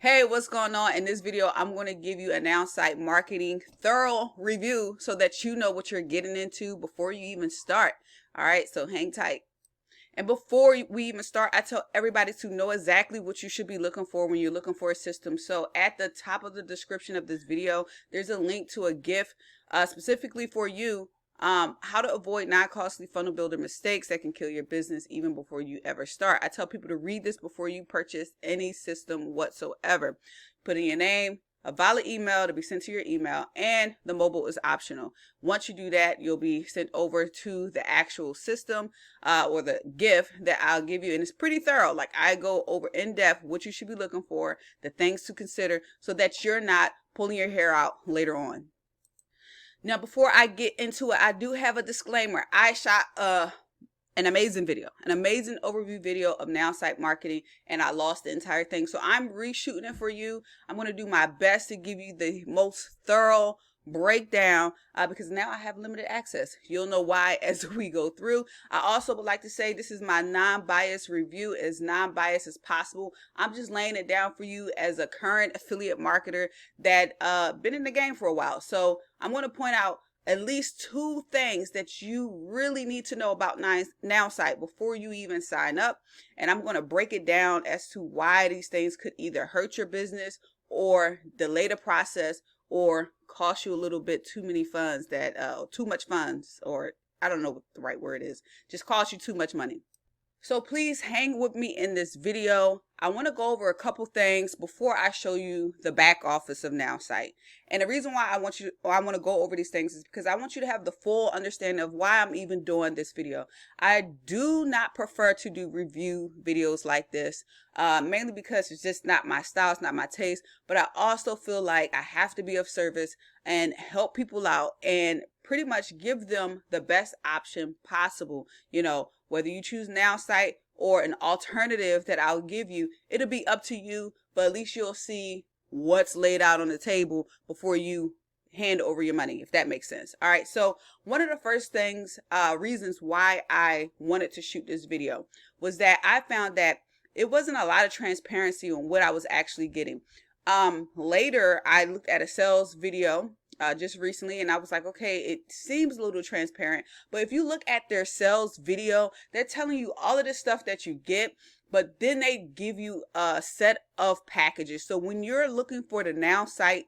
Hey, what's going on? In this video, I'm going to give you a Nowsite marketing thorough review so that you know what you're getting into before you even start. All right, so hang tight. And before we even start, I tell everybody to know exactly what you should be looking for when you're looking for a system. So at the top of the description of this video, there's a link to a gift specifically for you. How to avoid non-costly funnel builder mistakes that can kill your business even before you ever start. I tell people to read this before you purchase any system whatsoever. Put in your name, a valid email to be sent to your email, and the mobile is optional. Once you do that, you'll be sent over to the actual system or the gift that I'll give you. And it's pretty thorough. Like, I go over in depth what you should be looking for, the things to consider so that you're not pulling your hair out later on. Now, before I get into it, I do have a disclaimer. I shot an amazing video, an amazing overview video of Nowsite marketing, and I lost the entire thing. So I'm reshooting it for you. I'm going to do my best to give you the most thorough breakdown because now I have limited access. You'll know why as we go through. I also would like to say this is my non-biased review, as non-biased as possible. I'm just laying it down for you as a current affiliate marketer that been in the game for a while. So I'm going to point out at least 2 things that you really need to know about Nowsite before you even sign up. And I'm going to break it down as to why these things could either hurt your business or delay the process or cost you a little bit too many funds, too much funds, or I don't know what the right word is, just cost you too much money. So please hang with me in this video. I want to go over a couple things before I show you the back office of Nowsite. And the reason why I want to go over these things is because I want you to have the full understanding of why I'm even doing this video. I do not prefer to do review videos like this, mainly because it's just not my style, it's not my taste. But I also feel like I have to be of service and help people out and pretty much give them the best option possible. You know, whether you choose Nowsite or an alternative that I'll give you, it'll be up to you, but at least you'll see what's laid out on the table before you hand over your money, if that makes sense. All right, so one of the first reasons why I wanted to shoot this video was that I found that it wasn't a lot of transparency on what I was actually getting. Later, I looked at a sales video just recently, and I was like, okay, it seems a little transparent, but if you look at their sales video, they're telling you all of this stuff that you get, but then they give you a set of packages. So when you're looking for the Nowsite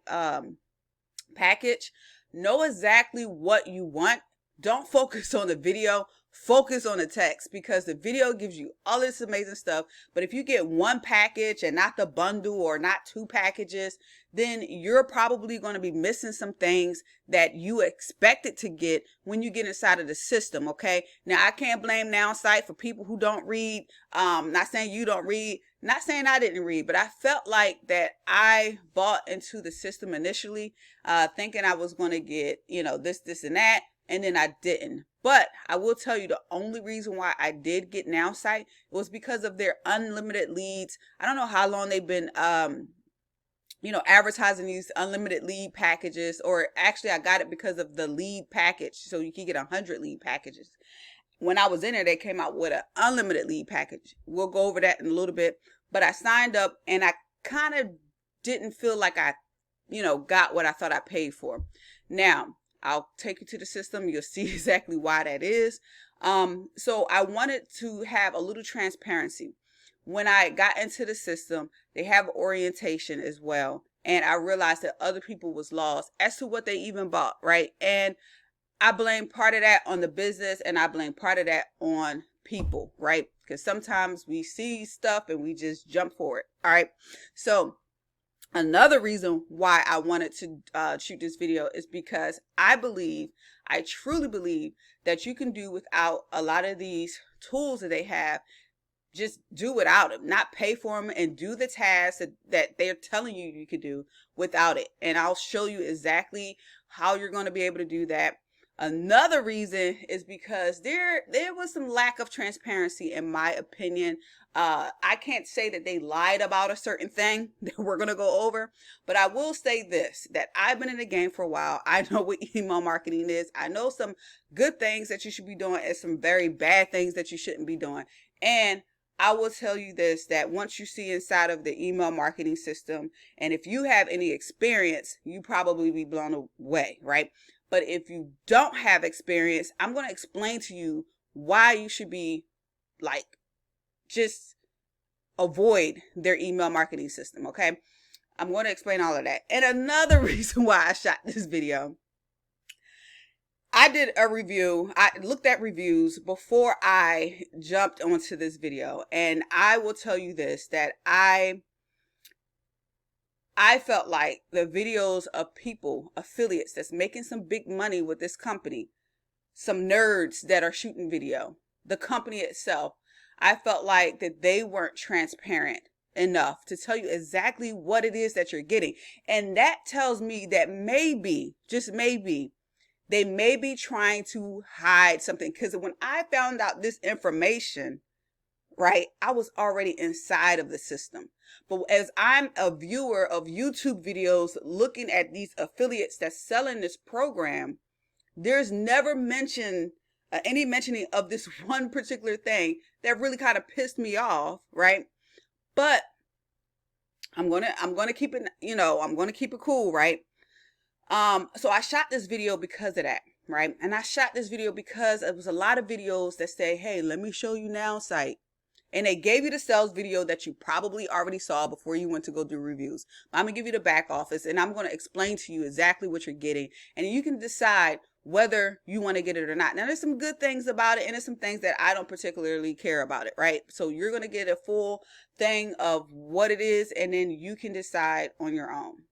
package, know exactly what you want. Don't focus on the video, focus on the text, because the video gives you all this amazing stuff. But if you get one package and not the bundle or not 2 packages, then you're probably going to be missing some things that you expected to get when you get inside of the system. Okay, now I can't blame Nowsite for people who don't read. Not saying you don't read, not saying I didn't read, but I felt like that I bought into the system initially thinking I was going to get, you know, this and that, and then I didn't. But I will tell you, the only reason why I did get Nowsite was because of their unlimited leads. I don't know how long they've been advertising these unlimited lead packages, or actually I got it because of the lead package. So you can get 100 lead packages. When I was in there, they came out with an unlimited lead package. We'll go over that in a little bit, but I signed up and I kind of didn't feel like I, got what I thought I paid for. Now, I'll take you to the system. You'll see exactly why that is. So I wanted to have a little transparency. When I got into the system, they have orientation as well. And I realized that other people was lost as to what they even bought, right? And I blame part of that on the business, and I blame part of that on people, right? Because sometimes we see stuff and we just jump for it. All right. So another reason why I wanted to shoot this video is because I truly believe that you can do without a lot of these tools that they have. Just do without them, not pay for them, and do the tasks that they're telling you could do without it. And I'll show you exactly how you're going to be able to do that. Another reason is because there was some lack of transparency, in my opinion. I can't say that they lied about a certain thing that we're going to go over, but I will say this, that I've been in the game for a while. I know what email marketing is. I know some good things that you should be doing and some very bad things that you shouldn't be doing. And I will tell you this, that once you see inside of the email marketing system, and if you have any experience, you probably be blown away, right? But if you don't have experience, I'm going to explain to you why you should be like, just avoid their email marketing system, okay? I'm going to explain all of that. And another reason why I shot this video, I did a review. I looked at reviews before I jumped onto this video. And I will tell you this, that I felt like the videos of people, affiliates that's making some big money with this company, some nerds that are shooting video, the company itself, I felt like that they weren't transparent enough to tell you exactly what it is that you're getting. And that tells me that maybe, just maybe, they may be trying to hide something. Because when I found out this information, right, I was already inside of the system. But as I'm a viewer of YouTube videos looking at these affiliates that's selling this program, there's never any mentioning of this one particular thing that really kind of pissed me off, right? But I'm gonna keep it, I'm gonna keep it cool, right? So I shot this video because of that, right? And I shot this video because it was a lot of videos that say, hey, let me show you Nowsite. And they gave you the sales video that you probably already saw before you went to go do reviews. I'm going to give you the back office, and I'm going to explain to you exactly what you're getting. And you can decide whether you want to get it or not. Now, there's some good things about it, and there's some things that I don't particularly care about it, right? So you're going to get a full thing of what it is, and then you can decide on your own.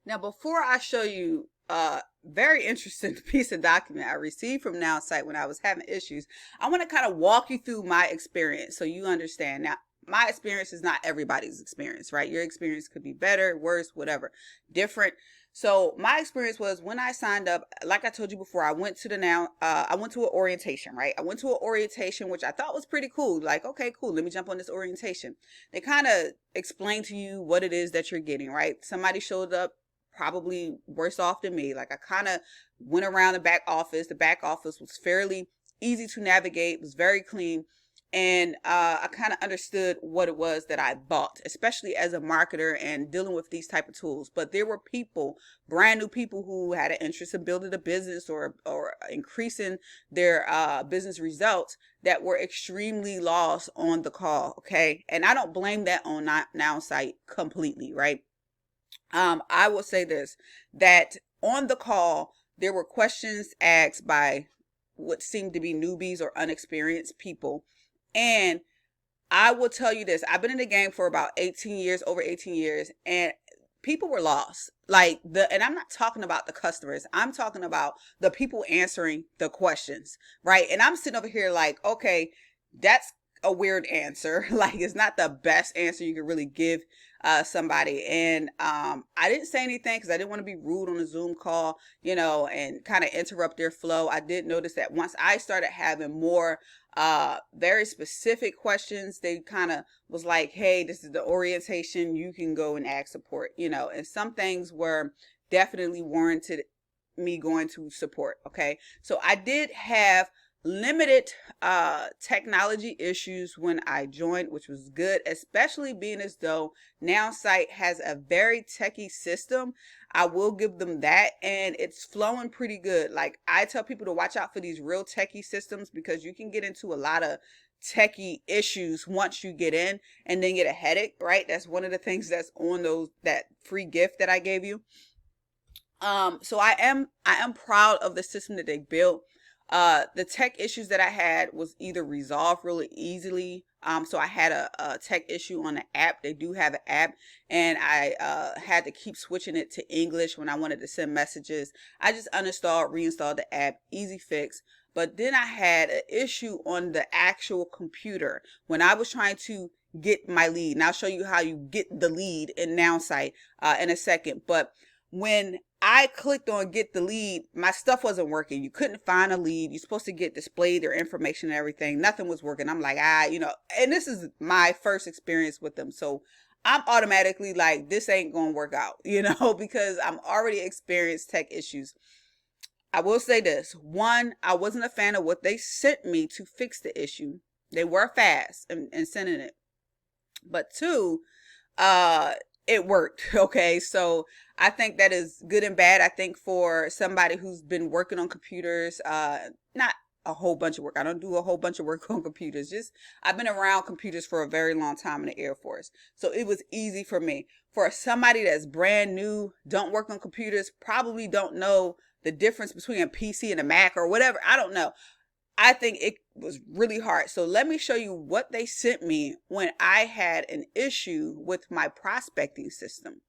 Now, before I show you a very interesting piece of document I received from Nowsite when I was having issues, I want to kind of walk you through my experience so you understand. Now, my experience is not everybody's experience, right? Your experience could be better, worse, whatever, different. So my experience was when I signed up, like I told you before, I went to I went to an orientation, right? I went to an orientation, which I thought was pretty cool. Like, okay, cool. Let me jump on this orientation. They kind of explain to you what it is that you're getting, right? Somebody showed up probably worse off than me. Like, I kind of went around the back office. The back office was fairly easy to navigate, was very clean. And I kind of understood what it was that I bought, especially as a marketer and dealing with these type of tools. But there were people, brand new people, who had an interest in building a business or increasing their business results that were extremely lost on the call. Okay. And I don't blame that on Nowsite completely, right? I will say this, that on the call, there were questions asked by what seemed to be newbies or unexperienced people. And I will tell you this, I've been in the game for about 18 years, over 18 years, and people were lost. Like, and I'm not talking about the customers, I'm talking about the people answering the questions, right? And I'm sitting over here like, okay, that's a weird answer. Like, it's not the best answer you could really give somebody. And I didn't say anything because I didn't want to be rude on a Zoom call, and kind of interrupt their flow. I did notice that once I started having more very specific questions, they kind of was like, hey, this is the orientation, you can go and ask support, and some things were definitely warranted me going to support. Okay, so I did have limited technology issues when I joined, which was good, especially being as though Nowsite has a very techie system. I will give them that, and it's flowing pretty good. Like, I tell people to watch out for these real techie systems because you can get into a lot of techie issues once you get in and then get a headache, right? That's one of the things that's on that free gift that I gave you. So I am proud of the system that they built. The tech issues that I had was either resolved really easily. So I had a tech issue on the app. They do have an app, and I had to keep switching it to English when I wanted to send messages. I just uninstalled, reinstalled the app, easy fix. But then I had an issue on the actual computer when I was trying to get my lead. And I'll show you how you get the lead in Nowsite in a second. But when I clicked on get the lead, my stuff wasn't working. You couldn't find a lead. You're supposed to get displayed their information and everything. Nothing was working. I'm like, and this is my first experience with them. So I'm automatically like, this ain't going to work out, because I'm already experienced tech issues. I will say this. One, I wasn't a fan of what they sent me to fix the issue. They were fast in sending it. But two, it worked. Okay, so I think that is good and bad. I think for somebody who's been working on computers, not a whole bunch of work. I don't do a whole bunch of work on computers. Just I've been around computers for a very long time in the Air Force, so it was easy for me. For somebody that's brand new, don't work on computers, probably don't know the difference between a PC and a Mac or whatever. I don't know. I think it was really hard. So let me show you what they sent me when I had an issue with my prospecting system.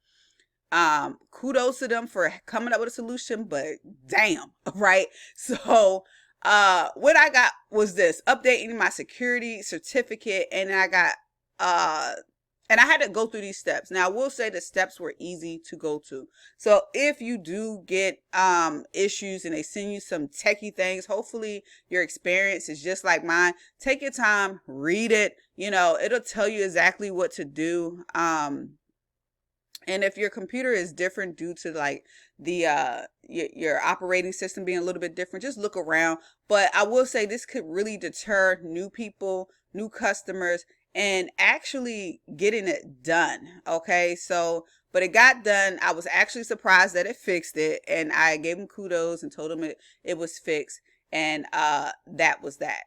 Kudos to them for coming up with a solution, but damn, right? So what I got was this: updating my security certificate, and I got and I had to go through these steps. Now I will say the steps were easy to go to. So if you do get issues and they send you some techie things, hopefully your experience is just like mine. Take your time, read it. You know, it'll tell you exactly what to do. And if your computer is different due to like the your operating system being a little bit different, just look around. But I will say this could really deter new people, new customers, and actually getting it done. Okay, so but it got done. I was actually surprised that it fixed it, and I gave them kudos and told them it was fixed, and that was that.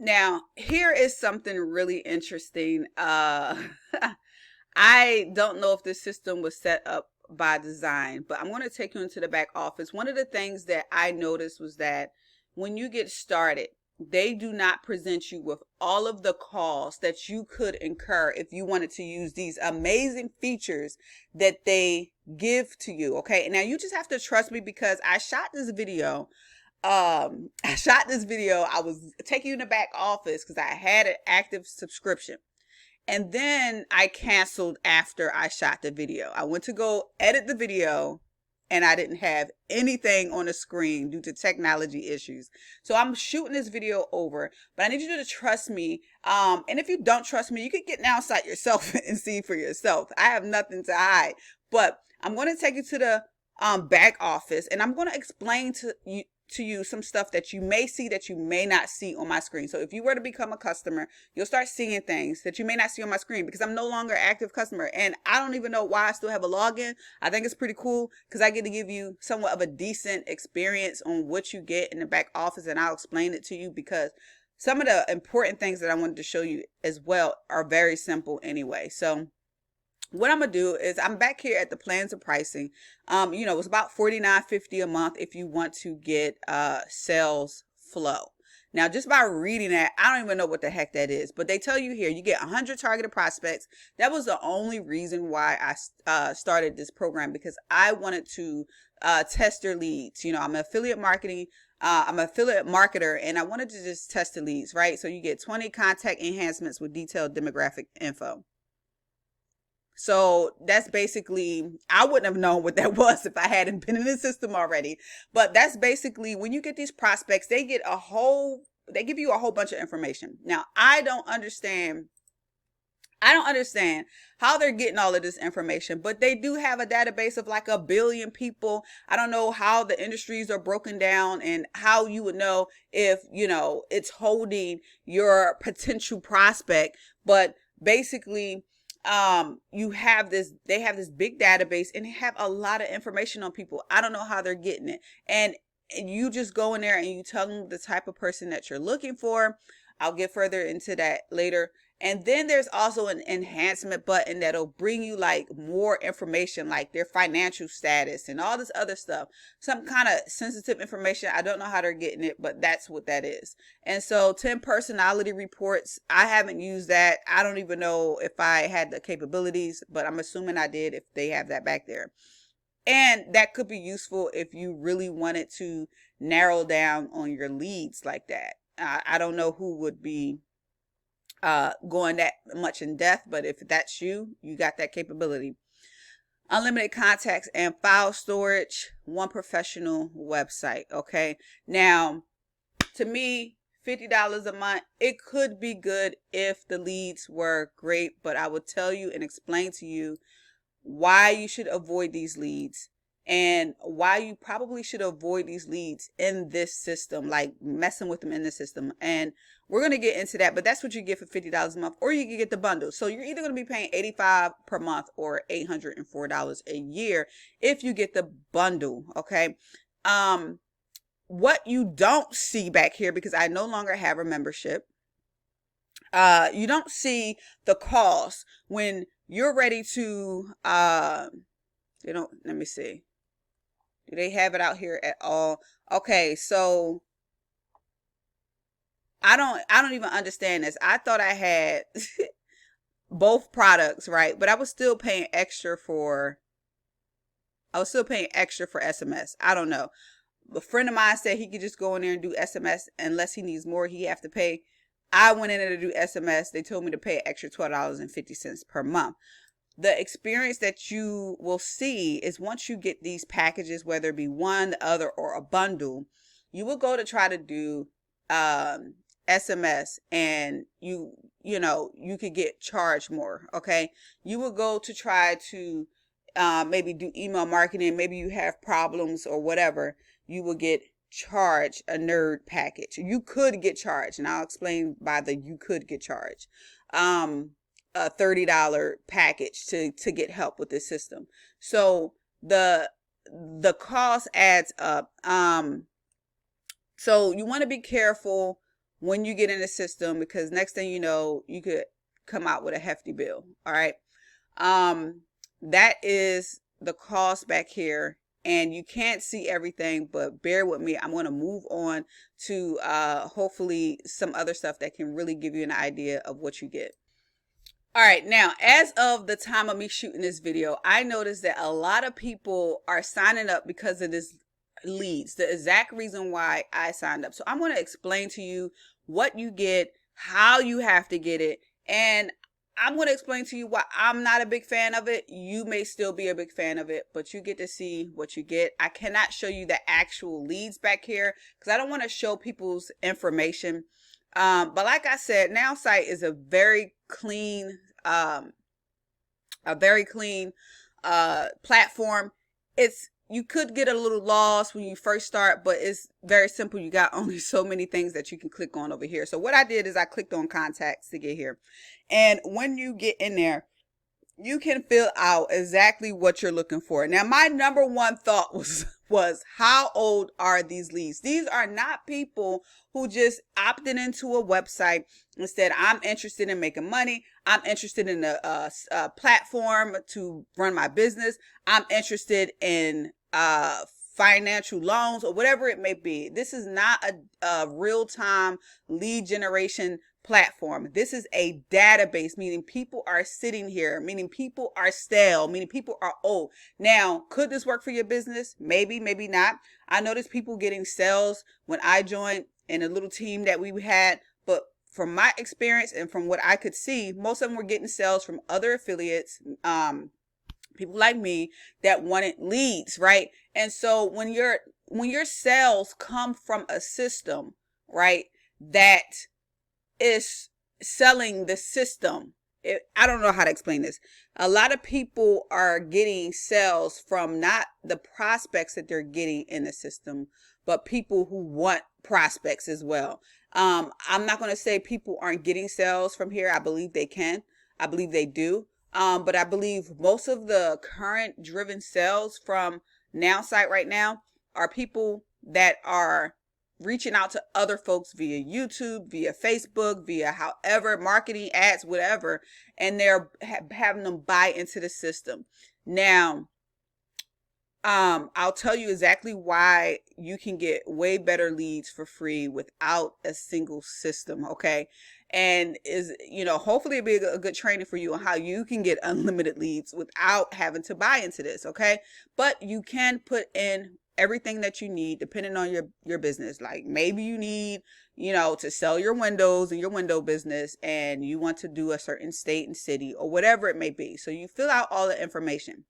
Now here is something really interesting. I don't know if this system was set up by design, but I'm going to take you into the back office. One of the things that I noticed was that when you get started, they do not present you with all of the costs that you could incur if you wanted to use these amazing features that they give to you. Okay, now you just have to trust me because I shot this video. I was taking you in the back office because I had an active subscription. And then I canceled after I shot the video. I went to go edit the video and I didn't have anything on the screen due to technology issues. So I'm shooting this video over, but I need you to trust me. And if you don't trust me, you could get Nowsite yourself and see for yourself. I have nothing to hide, but I'm going to take you to the back office and I'm going to explain to you some stuff that you may see that you may not see on my screen. So if you were to become a customer, you'll start seeing things that you may not see on my screen because I'm no longer an active customer and I don't even know why I still have a login. I think it's pretty cool because I get to give you somewhat of a decent experience on what you get in the back office, and I'll explain it to you because some of the important things that I wanted to show you as well are very simple anyway. So what I'm gonna do is I'm back here at the plans and pricing. You know, it's about $49.50 a month if you want to get sales flow. Now, just by reading that, I don't even know what the heck that is, but they tell you here you get 100 targeted prospects. That was the only reason why I started this program, because I wanted to test their leads. You know, I'm an affiliate marketing. I'm an affiliate marketer, and I wanted to just test the leads, right? So you get 20 contact enhancements with detailed demographic info. So that's basically, I wouldn't have known what that was if I hadn't been in the system already. But that's basically when you get these prospects, they give you a whole bunch of information. Now, I don't understand how they're getting all of this information, but they do have a database of like 1 billion people. I don't know how the industries are broken down and how you would know if, you know, it's holding your potential prospect, but basically they have this big database and they have a lot of information on people. I don't know how they're getting it. And you just go in there and you tell them the type of person that you're looking for. I'll get further into that later. And then there's also an enhancement button that'll bring you like more information, like their financial status and all this other stuff. Some kind of sensitive information. I don't know how they're getting it, but that's what that is. And so 10 personality reports. I haven't used that. I don't even know if I had the capabilities, but I'm assuming I did if they have that back there. And that could be useful if you really wanted to narrow down on your leads like that. I don't know who would be going that much in depth, but if that's you got that capability. Unlimited contacts and file storage, one professional website. Okay, now to me, $50 a month, it could be good if the leads were great, but I will tell you and explain to you why you should avoid these leads and why you probably should avoid these leads in this system, like messing with them in the system. And we're going to get into that, but that's what you get for $50 a month, or you can get the bundle. So you're either going to be paying $85 per month or $804 a year if you get the bundle. Okay. What you don't see back here, because I no longer have a membership, you don't see the cost when you're ready to, let me see. Do they have it out here at all? Okay, so I don't even understand this. I thought I had both products, right? But I was still paying extra for SMS. I don't know. A friend of mine said he could just go in there and do SMS unless he needs more, he have to pay. I went in there to do SMS. They told me to pay an extra $12.50 per month. The experience that you will see is once you get these packages, whether it be one, the other, or a bundle, you will go to try to do SMS, and you could get charged more. Okay, you will go to try to maybe do email marketing. Maybe you have problems or whatever. You will get charged a nerd package. You could get charged, and I'll explain by the you could get charged. A $30 package to get help with this system. So the cost adds up. So you want to be careful when you get in the system, because next thing you know, you could come out with a hefty bill. All right. That is the cost back here, and you can't see everything, but bear with me. I'm going to move on to hopefully some other stuff that can really give you an idea of what you get. All right, now, as of the time of me shooting this video, I noticed that a lot of people are signing up because of this leads, the exact reason why I signed up. So I'm going to explain to you what you get, how you have to get it, and I'm going to explain to you why I'm not a big fan of it. You may still be a big fan of it, but you get to see what you get. I cannot show you the actual leads back here because I don't want to show people's information. But like I said, Nowsite is a very clean, platform. You could get a little lost when you first start, but it's very simple. You got only so many things that you can click on over here. So what I did is I clicked on contacts to get here. And when you get in there, you can fill out exactly what you're looking for. Now, my number one thought was how old are these leads? These are not people who just opted into a website and said, I'm interested in making money. I'm interested in a platform to run my business. I'm interested in financial loans or whatever it may be. This is not a real-time lead generation platform. This is a database, meaning people are sitting here, meaning people are stale, meaning people are old. Now, could this work for your business? Maybe, maybe not. I noticed people getting sales when I joined in a little team that we had, but from my experience and from what I could see, most of them were getting sales from other affiliates, people like me that wanted leads, right? And so when your sales come from a system, right, that is selling the system. I don't know how to explain this. A lot of people are getting sales from not the prospects that they're getting in the system, but people who want prospects as well. I'm not going to say people aren't getting sales from here. I believe they can. I believe they do. But I believe most of the current driven sales from Nowsite right now are people that are reaching out to other folks via YouTube, via Facebook, via however, marketing, ads, whatever, and they're having them buy into the system. Now, I'll tell you exactly why you can get way better leads for free without a single system, okay? And hopefully it'll be a good training for you on how you can get unlimited leads without having to buy into this, okay? But you can put in everything that you need depending on your business. Like maybe you need, to sell your windows in your window business and you want to do a certain state and city or whatever it may be. So you fill out all the information.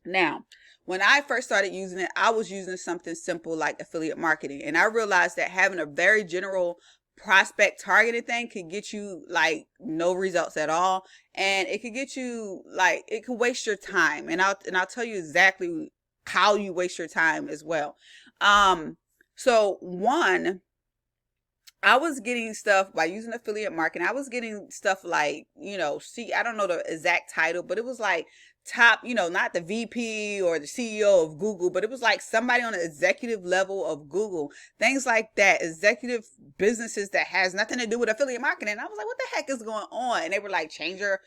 Now, when I first started using it, I was using something simple like affiliate marketing. And I realized that having a very general prospect targeted thing could get you like no results at all. And it could get you like, it could waste your time. And I'll tell you exactly how you waste your time as well. So one, I was getting stuff by using affiliate marketing. I was getting stuff like, see, I don't know the exact title, but it was like top, not the VP or the CEO of Google, but it was like somebody on the executive level of Google, things like that, executive businesses that has nothing to do with affiliate marketing. And I was like, what the heck is going on? And they were like, change your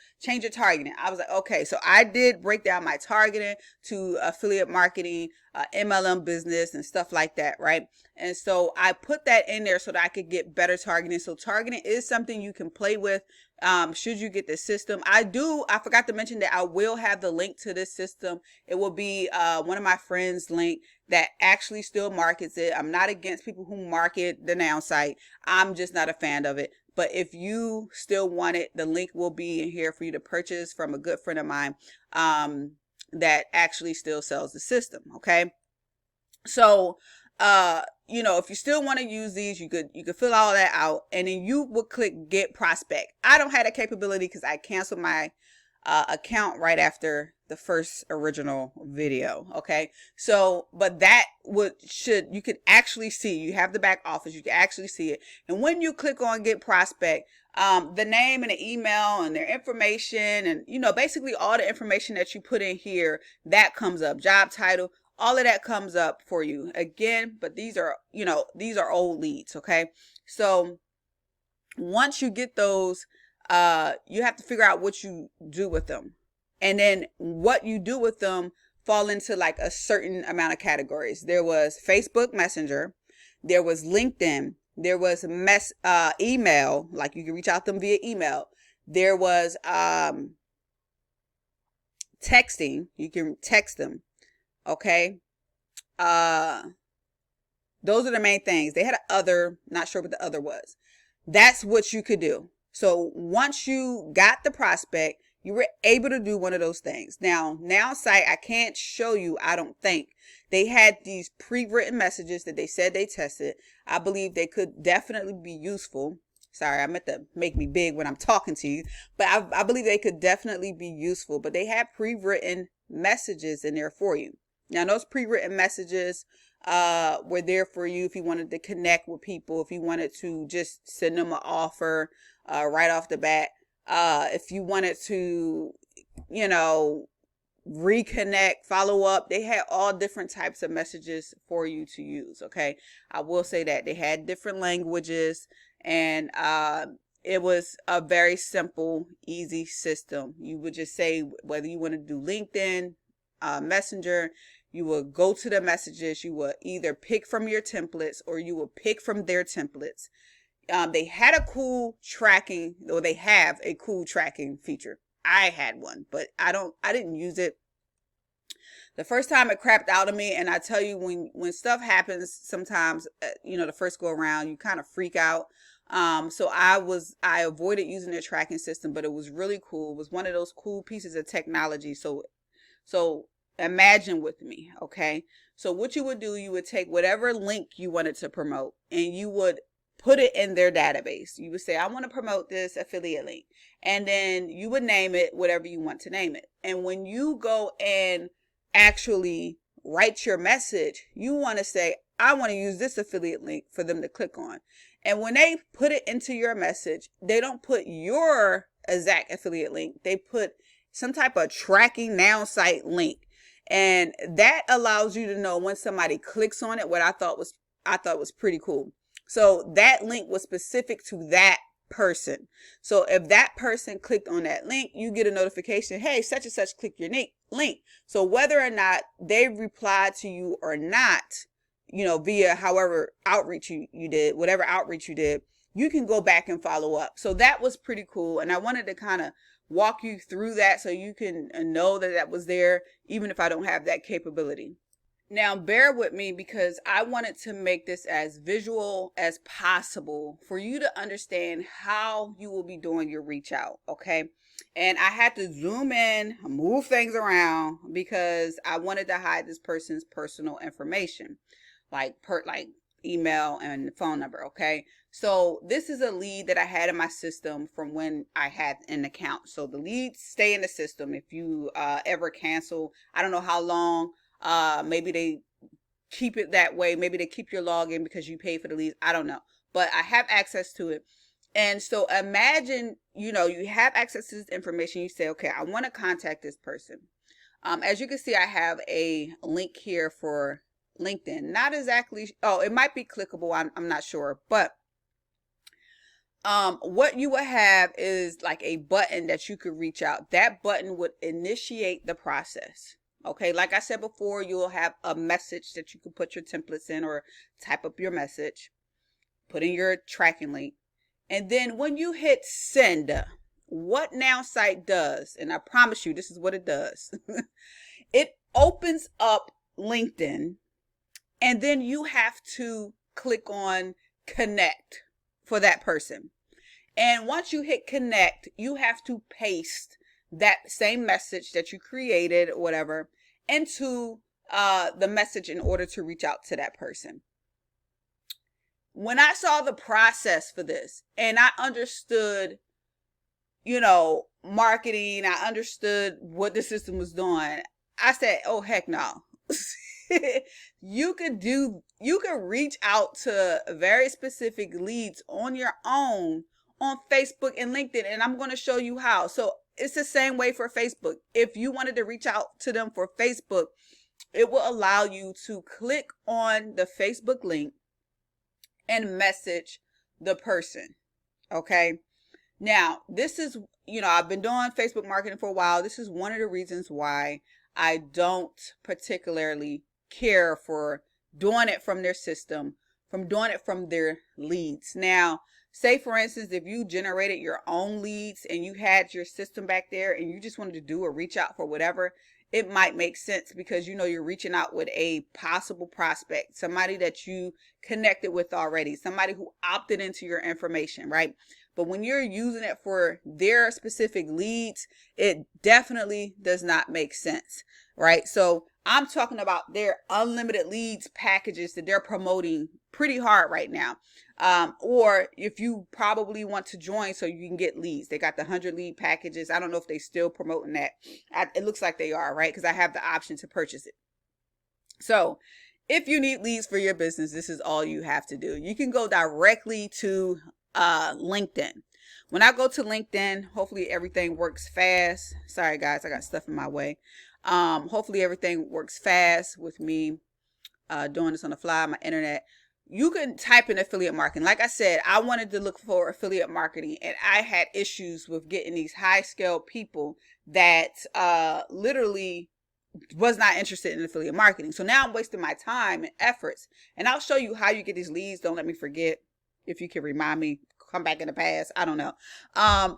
targeting. I was like, okay. So I did break down my targeting to affiliate marketing, MLM business and stuff like that. Right. And so I put that in there so that I could get better targeting. So targeting is something you can play with. Should you get the system. I forgot to mention that I will have the link to this system. It will be one of my friends' link that actually still markets it. I'm not against people who market the Nowsite. I'm just not a fan of it. But if you still want it, the link will be in here for you to purchase from a good friend of mine that actually still sells the system. Okay. So if you still want to use these, you could fill all that out, and then you would click get prospect. I don't have that capability because I canceled my account right after the first original video. Okay. So, but that you could actually see, you have the back office, you can actually see it. And when you click on get prospect, the name and the email and their information and, basically all the information that you put in here, that comes up, job title, all of that comes up for you again. But these are old leads. Okay. So once you get those, you have to figure out what you do with them, and then what you do with them fall into like a certain amount of categories. There was Facebook Messenger, there was LinkedIn, there was email, like you can reach out to them via email. There was texting, you can text them. Okay. Those are the main things. They had other, not sure what the other was. That's what you could do. So once you got the prospect, you were able to do one of those things. Now, Nowsite, I can't show you, I don't think. They had these pre-written messages that they said they tested. I believe they could definitely be useful. Sorry, I meant to make me big when I'm talking to you, but I believe they could definitely be useful. But they had pre-written messages in there for you. Now, those pre-written messages were there for you if you wanted to connect with people, if you wanted to just send them an offer right off the bat, if you wanted to, reconnect, follow up. They had all different types of messages for you to use. Okay. I will say that they had different languages, and it was a very simple, easy system. You would just say whether you want to do LinkedIn, Messenger, you will go to the messages. You will either pick from your templates or you will pick from their templates. They had a cool tracking, or they have a cool tracking feature. I had one, but I didn't use it. The first time it crapped out of me, and I tell you, when stuff happens, sometimes, the first go around, you kind of freak out. So I avoided using their tracking system, but it was really cool. It was one of those cool pieces of technology. So imagine with me. Okay. So what you would do, you would take whatever link you wanted to promote and you would put it in their database. You would say, I want to promote this affiliate link. And then you would name it whatever you want to name it. And when you go and actually write your message, you want to say, I want to use this affiliate link for them to click on. And when they put it into your message, they don't put your exact affiliate link. They put some type of tracking Nowsite link. And that allows you to know when somebody clicks on it, what I thought was pretty cool. So that link was specific to that person. So if that person clicked on that link, you get a notification, hey, such and such click your link. So whether or not they replied to you or not, via however outreach you did, whatever outreach you did, you can go back and follow up. So that was pretty cool. And I wanted to kind of walk you through that so you can know that was there, even if I don't have that capability. Now, bear with me because I wanted to make this as visual as possible for you to understand how you will be doing your reach out. Okay. And I had to zoom in, move things around because I wanted to hide this person's personal information, like email and phone number. Okay. So this is a lead that I had in my system from when I had an account. So the leads stay in the system. If you ever cancel, I don't know how long Maybe they keep it that way. Maybe they keep your login because you pay for the leads. I don't know, but I have access to it. And so imagine, you have access to this information. You say, okay, I want to contact this person. As you can see, I have a link here for LinkedIn. Not exactly, oh, it might be clickable. I'm not sure, but what you would have is like a button that you could reach out. That button would initiate the process. Okay, like I said before, you'll have a message that you can put your templates in or type up your message, put in your tracking link. And then when you hit send, what Nowsite does, and I promise you, this is what it does. It opens up LinkedIn, and then you have to click on connect for that person. And once you hit connect, you have to paste that same message that you created or whatever into the message in order to reach out to that person. When I saw the process for this and I understood, marketing, I understood what the system was doing, I said, oh, heck no. You could reach out to very specific leads on your own on Facebook and LinkedIn, and I'm going to show you how. So it's the same way for Facebook. If you wanted to reach out to them for Facebook, it will allow you to click on the Facebook link and message the person. Okay. Now, this is, I've been doing Facebook marketing for a while. This is one of the reasons why I don't particularly care for doing it from their system, from doing it from their leads. Now, say for instance, if you generated your own leads and you had your system back there and you just wanted to do a reach out for whatever, it might make sense because you're reaching out with a possible prospect, somebody that you connected with already, somebody who opted into your information, right? But when you're using it for their specific leads, it definitely does not make sense, right? So I'm talking about their unlimited leads packages that they're promoting pretty hard right now. Or if you probably want to join so you can get leads, they got the 100 lead packages. I don't know if they still promoting that. It looks like they are, right? Because I have the option to purchase it. So if you need leads for your business, this is all you have to do. You can go directly to LinkedIn. When I go to LinkedIn, hopefully everything works fast. Sorry guys, I got stuff in my way. Hopefully everything works fast with me doing this on the fly, my internet. You can type in affiliate marketing. Like I said, I wanted to look for affiliate marketing, and I had issues with getting these high-scale people that literally was not interested in affiliate marketing. So now I'm wasting my time and efforts, and I'll show you how you get these leads. Don't let me forget. If you can remind me, come back in the past. I don't know.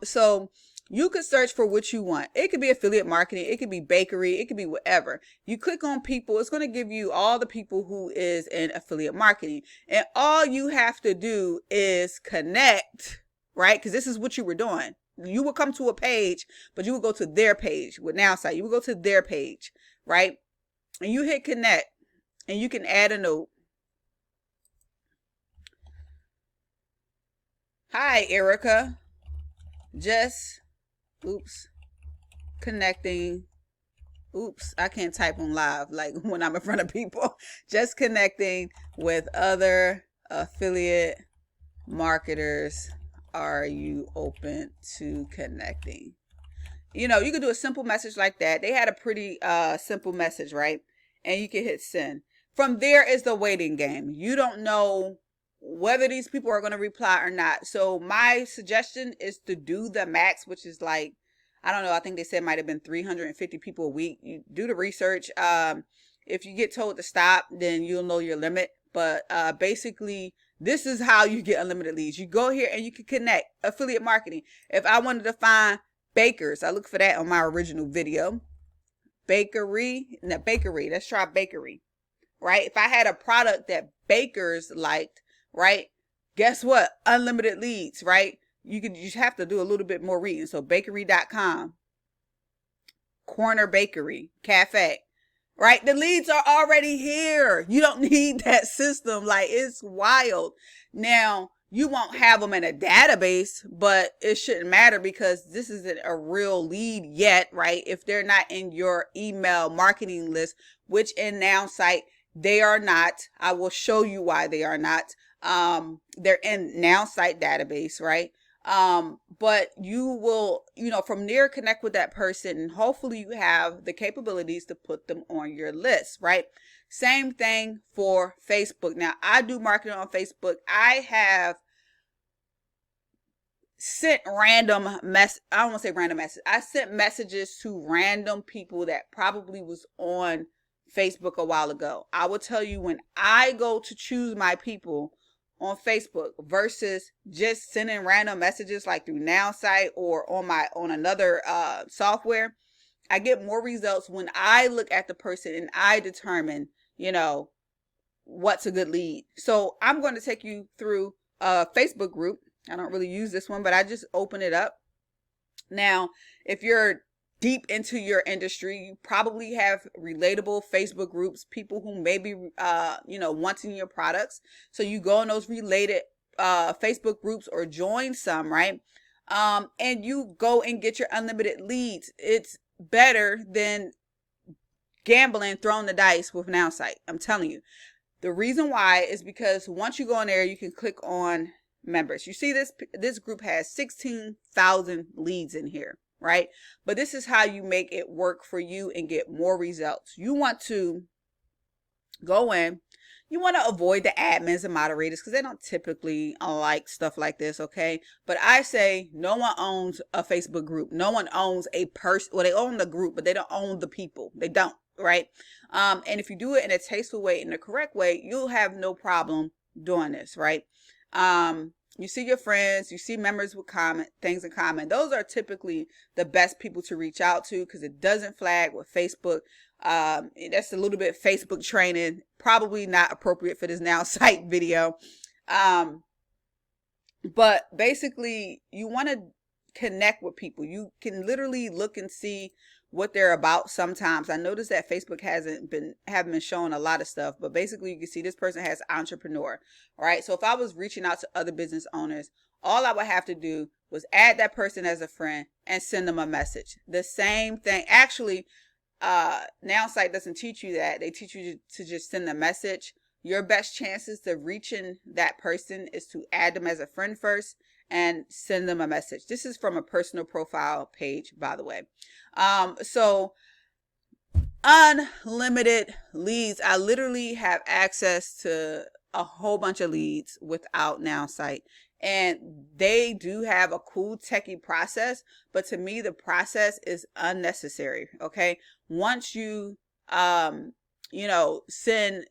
So you could search for what you want. It could be affiliate marketing. It could be bakery. It could be whatever. You click on people. It's going to give you all the people who is in affiliate marketing. And all you have to do is connect, right? Because this is what you were doing. You would come to a page, but you would go to their page with Nowsite. You would go to their page, right? And you hit connect, and you can add a note. Hi, Erica. Just connecting. I can't type on live like when I'm in front of people. Just connecting with other affiliate marketers. Are you open to connecting? You could do a simple message like that. They had a pretty simple message, right? And you can hit send. From there is the waiting game. You don't know whether these people are going to reply or not. So my suggestion is to do the max, which is like, I don't know, I think they said might have been 350 people a week. You do the research. If you get told to stop, then you'll know your limit. But basically, this is how you get unlimited leads. You go here and you can connect affiliate marketing. If I wanted to find bakers, I look for that on my original video. Bakery, let's try bakery, right? If I had a product that bakers liked, right? Guess what? Unlimited leads, right? You just have to do a little bit more reading. So bakery.com, corner bakery, cafe, right? The leads are already here. You don't need that system. Like, it's wild. Now, You won't have them in a database, but it shouldn't matter because this isn't a real lead yet, right? If they're not in your email marketing list, which in Nowsite, they are not. I will show you why they are not. They're in Nowsite database, right? But you will, from there connect with that person, and hopefully you have the capabilities to put them on your list, right? Same thing for Facebook. Now, I do marketing on Facebook. I have sent I don't want to say random messages. I sent messages to random people that probably was on Facebook a while ago. I will tell you, when I go to choose my people on Facebook versus just sending random messages like through Nowsite or on another software, I get more results when I look at the person and I determine, what's a good lead. So I'm going to take you through a Facebook group. I don't really use this one, but I just open it up. Now, if you're deep into your industry, you probably have relatable Facebook groups, people who may be, wanting your products. So you go in those related Facebook groups or join some, right? And you go and get your unlimited leads. It's better than gambling, throwing the dice with Nowsite. I'm telling you. The reason why is because once you go in there, you can click on members. You see this group has 16,000 leads in here, right? But this is how you make it work for you and get more results. You want to go in, you want to avoid the admins and moderators because they don't typically like stuff like this, okay? But I say no one owns a Facebook group. No one owns a person. Well, they own the group, but they don't own the people. They don't, right? And if you do it in a tasteful way, in the correct way, you'll have no problem doing this, right? You see your friends, you see members with things in common. Those are typically the best people to reach out to because it doesn't flag with Facebook. That's a little bit Facebook training, probably not appropriate for this Nowsite video. But basically you want to connect with people. You can literally look and see what they're about. Sometimes I noticed that Facebook haven't been showing a lot of stuff, but basically you can see this person has entrepreneur, right? So if I was reaching out to other business owners, all I would have to do was add that person as a friend and send them a message. The same thing. Actually, Nowsite doesn't teach you that. They teach you to just send a message. Your best chances to reaching that person is to add them as a friend first and send them a message. This is from a personal profile page, by the way. So unlimited leads. I literally have access to a whole bunch of leads without Nowsite. And they do have a cool techie process, but to me, the process is unnecessary. Okay. Once you, send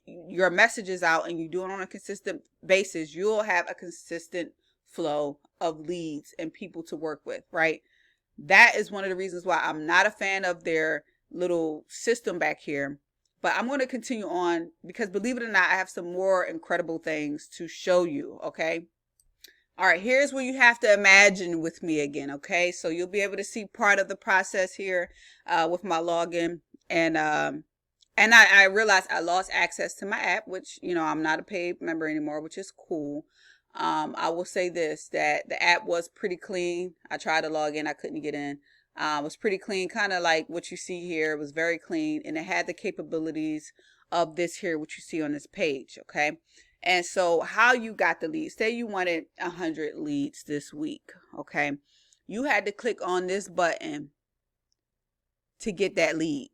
your messages out and you do it on a consistent basis, you'll have a consistent flow of leads and people to work with, right? That is one of the reasons why I'm not a fan of their little system back here. But I'm going to continue on because, believe it or not, I have some more incredible things to show you, okay? All right, here's where you have to imagine with me again, okay? So you'll be able to see part of the process here with my login. And I realized I lost access to my app, which, I'm not a paid member anymore, which is cool. I will say this, that the app was pretty clean. I tried to log in. I couldn't get in. It was pretty clean, kind of like what you see here. It was very clean, and it had the capabilities of this here, which you see on this page, okay? And so how you got the leads, say you wanted 100 leads this week, okay? You had to click on this button to get that lead.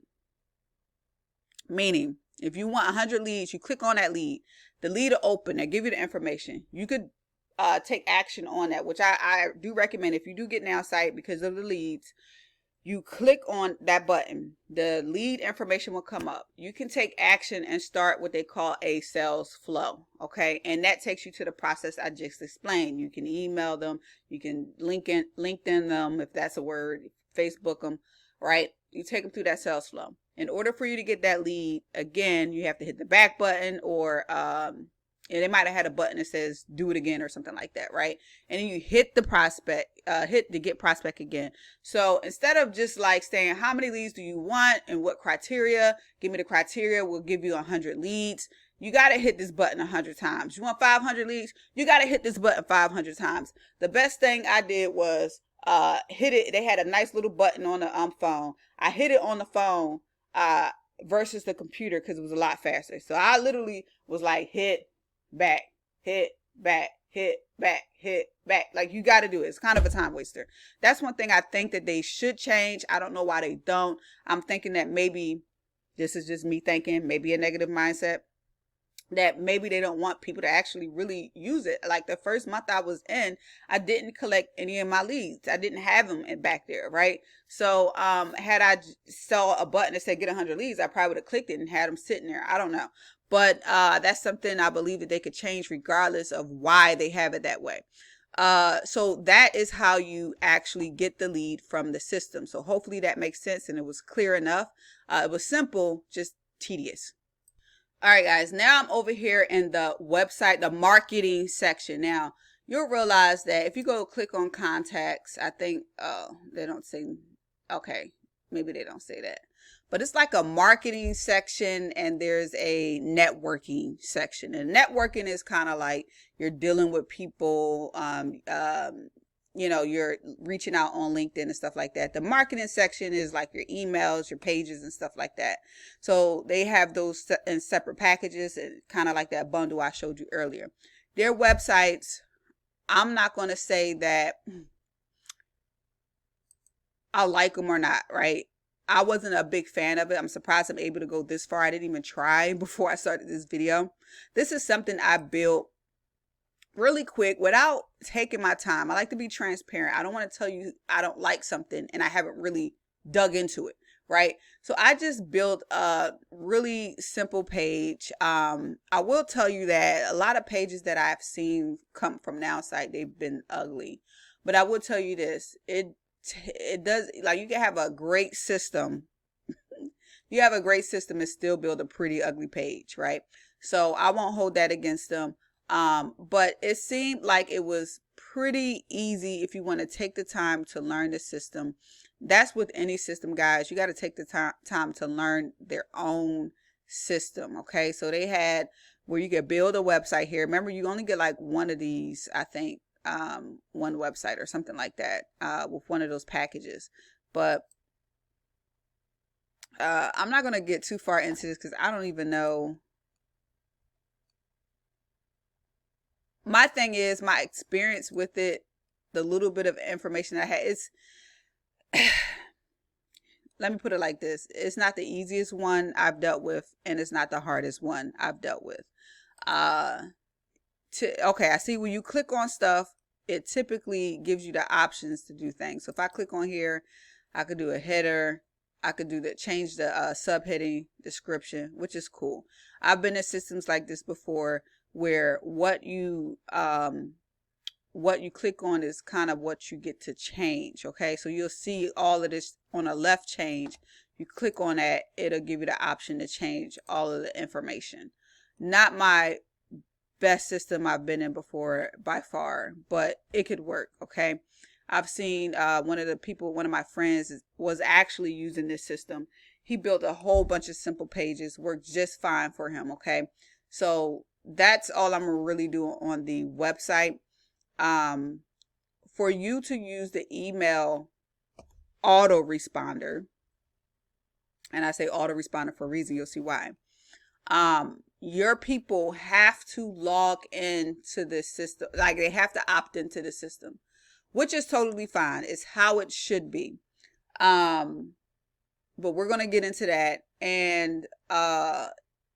Meaning, if you want 100 leads, you click on that lead. The lead will open. They give you the information. You could take action on that, which I do recommend. If you do get Nowsite because of the leads, you click on that button. The lead information will come up. You can take action and start what they call a sales flow, okay? And that takes you to the process I just explained. You can email them. You can LinkedIn them, if that's a word, Facebook them, right? You take them through that sales flow. In order for you to get that lead, again, you have to hit the back button or they might have had a button that says do it again or something like that, right? And then you hit the prospect, hit the get prospect again. So instead of just like saying how many leads do you want and what criteria, give me the criteria, we'll give you 100 leads. you got to hit this button 100 times. You want 500 leads, you got to hit this button 500 times. The best thing I did was hit it. They had a nice little button on the phone. I hit it on the phone versus the computer because it was a lot faster. So I literally was like, hit back, hit back, hit back, hit back. Like, you got to do it. It's kind of a time waster. That's one thing I think that they should change. I don't know why they don't. I'm thinking that maybe this is just me thinking, maybe a negative mindset, that maybe they don't want people to actually really use it. Like the first month I was in, I didn't collect any of my leads. I didn't have them back there, right? So had I saw a button that said get 100 leads, I probably would have clicked it and had them sitting there. I don't know. But that's something I believe that they could change regardless of why they have it that way. So that is how you actually get the lead from the system. So hopefully that makes sense and it was clear enough. It was simple, just tedious. All right, guys, now I'm over here in the website, the marketing section. Now, you'll realize that if you go click on contacts, I think, they don't say, okay, maybe they don't say that. But it's like a marketing section and there's a networking section. And networking is kind of like you're dealing with people, you know, you're reaching out on LinkedIn and stuff like that. The marketing section is like your emails, your pages and stuff like that. So they have those in separate packages, kind of like that bundle I showed you earlier. Their websites, I'm not going to say that I like them or not, right? I wasn't a big fan of it. I'm surprised I'm able to go this far. I didn't even try before I started this video. This is something I built really quick without taking my time. I like to be transparent. I don't want to tell you I don't like something and I haven't really dug into it, right? So I just built a really simple page. I will tell you that a lot of pages that I've seen come from Nowsite, they've been ugly. But I will tell you this, it does, like, you can have a great system. You have a great system and still build a pretty ugly page, right? So I won't hold that against them. But it seemed like it was pretty easy if you want to take the time to learn the system. That's with any system, guys. You got to take the time to learn their own system. Okay. So they had where you could build a website here. Remember, you only get like one of these, I think, one website or something like that, with one of those packages. But I'm not going to get too far into this because I don't even know. My thing is, my experience with it, the little bit of information I had, it's, let me put it like this. It's not the easiest one I've dealt with, and it's not the hardest one I've dealt with. Okay, I see when you click on stuff, it typically gives you the options to do things. So if I click on here, I could do a header. I could do that, change the subheading description, which is cool. I've been in systems like this before where what you click on is kind of what you get to change. Okay, so you'll see all of this on a left change. You click on that, it'll give you the option to change all of the information. Not my best system I've been in before by far, but it could work. Okay, I've seen one of my friends was actually using this system. He built a whole bunch of simple pages, worked just fine for him. Okay, so that's all I'm really doing on the website. For you to use the email autoresponder, and I say autoresponder for a reason, you'll see why. Your people have to log into the system, like they have to opt into the system, which is totally fine. It's how it should be. But we're going to get into that. And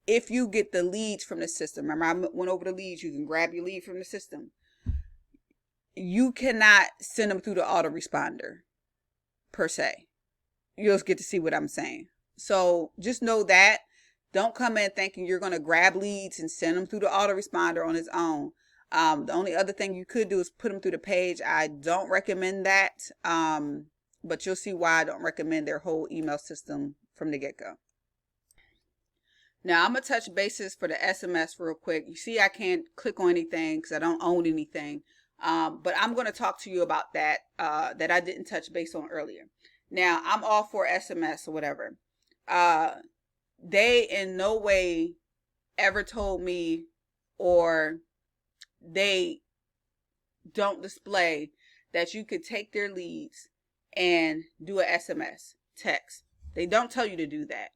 if you get the leads from the system, remember I went over the leads, you can grab your lead from the system. You cannot send them through the autoresponder per se. You'll get to see what I'm saying. So just know that. Don't come in thinking you're going to grab leads and send them through the autoresponder on its own. The only other thing you could do is put them through the page. I don't recommend that. But you'll see why I don't recommend their whole email system from the get-go. Now I'm going to touch bases for the SMS real quick. You see I can't click on anything because I don't own anything. But I'm going to talk to you about that, that I didn't touch base on earlier. Now I'm all for SMS or whatever. They in no way ever told me, or they don't display, that you could take their leads and do a SMS text. They don't tell you to do that.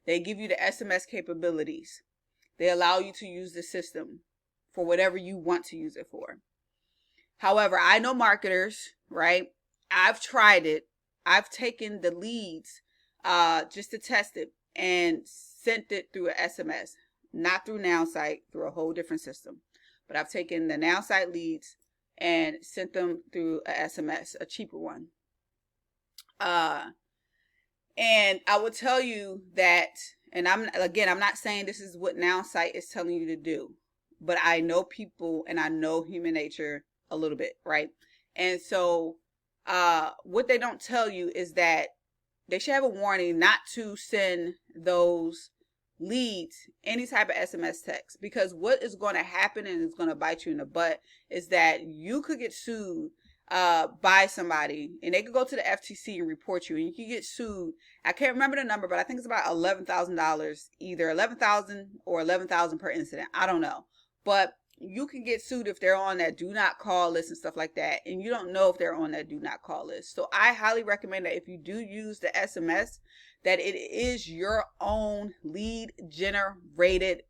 They give you the SMS capabilities. They allow you to use the system for whatever you want to use it for. However, I know marketers, right? I've tried it. I've taken the leads just to test it and sent it through an SMS, not through Nowsite, through a whole different system. But I've taken the Nowsite leads and sent them through a SMS, a cheaper one. And I will tell you that, and I'm not saying this is what Nowsite is telling you to do, but I know people and I know human nature a little bit, right? And so what they don't tell you is that they should have a warning not to send those leads any type of SMS text, because what is going to happen, and it's going to bite you in the butt, is that you could get sued by somebody, and they could go to the FTC and report you, and you can get sued. I can't remember the number, but I think it's about $11,000, either $11,000 or $11,000 per incident. I don't know, but you can get sued if they're on that do not call list and stuff like that, and you don't know if they're on that do not call list. So I highly recommend that if you do use the SMS, that it is your own lead generated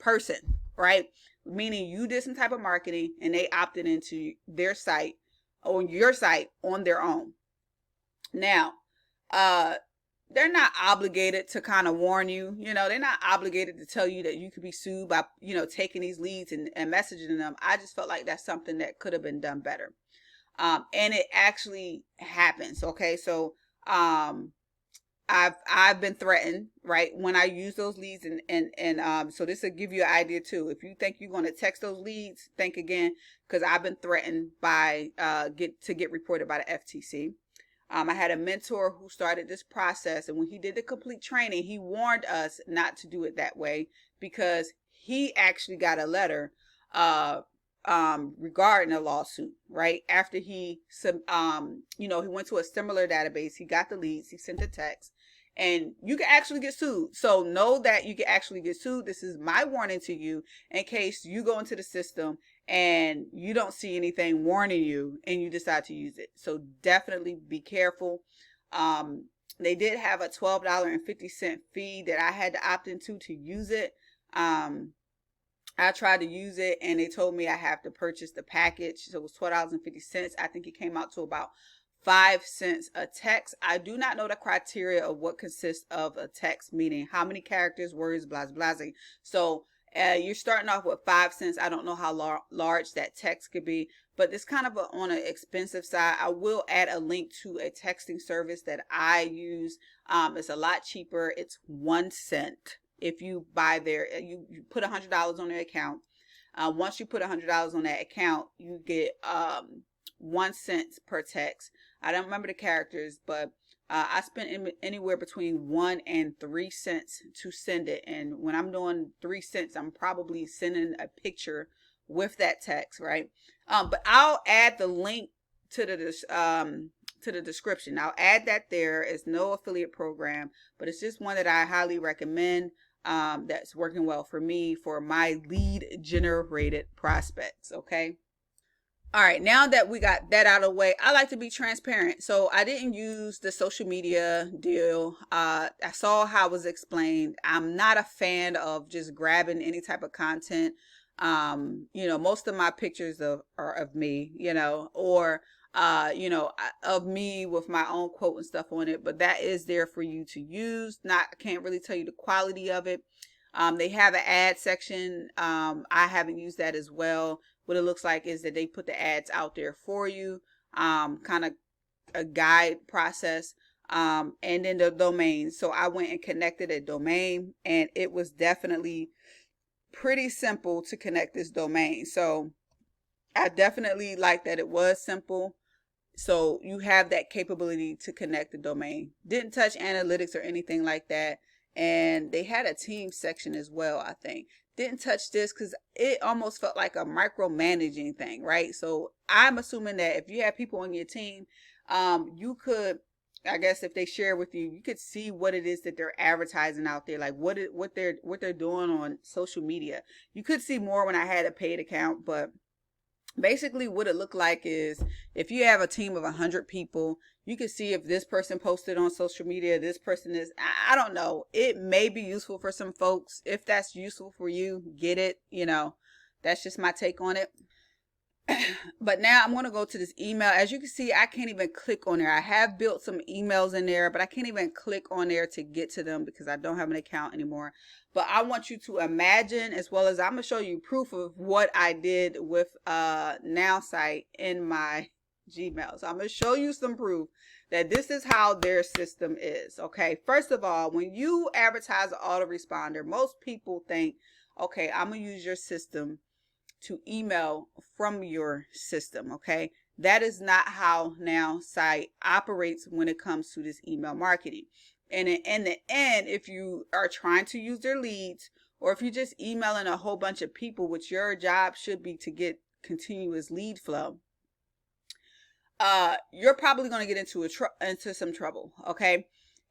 person, right? Meaning you did some type of marketing and they opted into their site, on your site, on their own. Now, they're not obligated to kind of warn you, they're not obligated to tell you that you could be sued by, taking these leads and messaging them. I just felt like that's something that could have been done better. And it actually happens. Okay. So, I've been threatened, right, when I use those leads, and so this will give you an idea too. If you think you're going to text those leads, think again, because I've been threatened by get reported by the FTC. I had a mentor who started this process, and when he did the complete training, he warned us not to do it that way, because he actually got a letter regarding a lawsuit, right? After he went to a similar database, he got the leads, he sent the text, and you can actually get sued. So know that you can actually get sued. This is my warning to you in case you go into the system and you don't see anything warning you and you decide to use it. So definitely be careful. They did have a $12.50 fee that I had to opt into to use it. I tried to use it and they told me I have to purchase the package. So it was $12.50. I think it came out to about 5 cents a text. I do not know the criteria of what consists of a text, meaning how many characters, words, blah, blah, blah. So you're starting off with 5 cents. I don't know how large that text could be, but it's kind of on an expensive side. I will add a link to a texting service that I use. It's a lot cheaper. It's 1 cent. If you buy there, you put $100 on their account. Once you put $100 on that account, you get 1 cent per text. I don't remember the characters, but I spent anywhere between 1 and 3 cents to send it. And when I'm doing 3 cents, I'm probably sending a picture with that text, right? But I'll add the link to the description. I'll add that there. It's no affiliate program, but it's just one that I highly recommend. That's working well for me for my lead generated prospects. Okay. All right, now that we got that out of the way, I like to be transparent. So I didn't use the social media deal. I saw how it was explained. I'm not a fan of just grabbing any type of content. Most of my pictures are of me, or of me with my own quote and stuff on it, but that is there for you to use. I can't really tell you the quality of it. They have an ad section. I haven't used that as well. What it looks like is that they put the ads out there for you, kind of a guide process, and then the domain. So I went and connected a domain, and it was definitely pretty simple to connect this domain. So I definitely like that it was simple. So you have that capability to connect the domain. Didn't touch analytics or anything like that. And they had a team section as well, I think. Didn't touch this because it almost felt like a micromanaging thing, right? So I'm assuming that if you have people on your team, you could I guess if they share with you, you could see what it is that they're advertising out there, like what they're doing on social media. You could see more when I had a paid account, but basically what it looked like is if you have a team of 100 people, you can see if this person posted on social media, this person is, I don't know. It may be useful for some folks. If that's useful for you, get it. You know, that's just my take on it. But now I'm going to go to this email. As you can see, I can't even click on there. I have built some emails in there, but I can't even click on there to get to them because I don't have an account anymore. But I want you to imagine, as well as I'm going to show you proof of what I did with Nowsite in my Gmail. So I'm going to show you some proof that this is how their system is. Okay, first of all, when you advertise an autoresponder, most people think, okay, I'm going to use your system to email from your system. Okay, that is not how Nowsite operates when it comes to this email marketing. And in the end, if you are trying to use their leads, or if you're just emailing a whole bunch of people, which your job should be to get continuous lead flow, you're probably going to get into some trouble. Okay,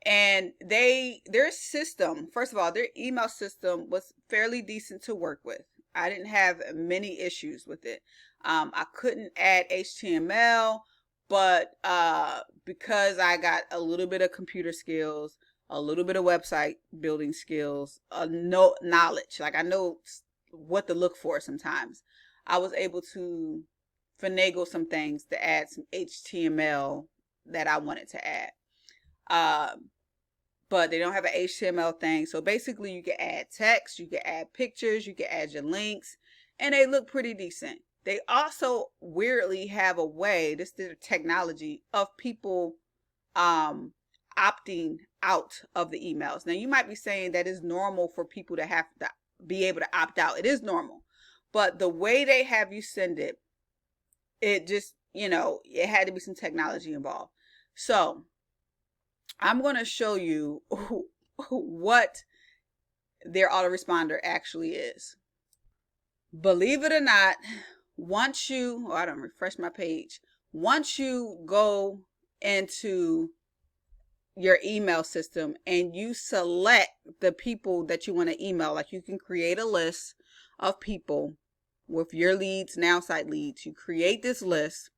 and their system, first of all, their email system was fairly decent to work with. I didn't have many issues with it. I couldn't add HTML, but because I got a little bit of computer skills, a little bit of website building skills, knowledge, like I know what to look for sometimes, I was able to finagle some things to add some HTML that I wanted to add. But they don't have an HTML thing. So basically you can add text, you can add pictures, you can add your links, and they look pretty decent. They also weirdly have a way, this is their technology, of people opting out of the emails. Now you might be saying that is normal for people to have to be able to opt out. It is normal. But the way they have you send it, it just, you know, it had to be some technology involved. So I'm going to show you what their autoresponder actually is. Believe it or not, once you, I don't refresh my page, once you go into your email system and you select the people that you want to email, like you can create a list of people with your leads, Nowsite leads. You create this list.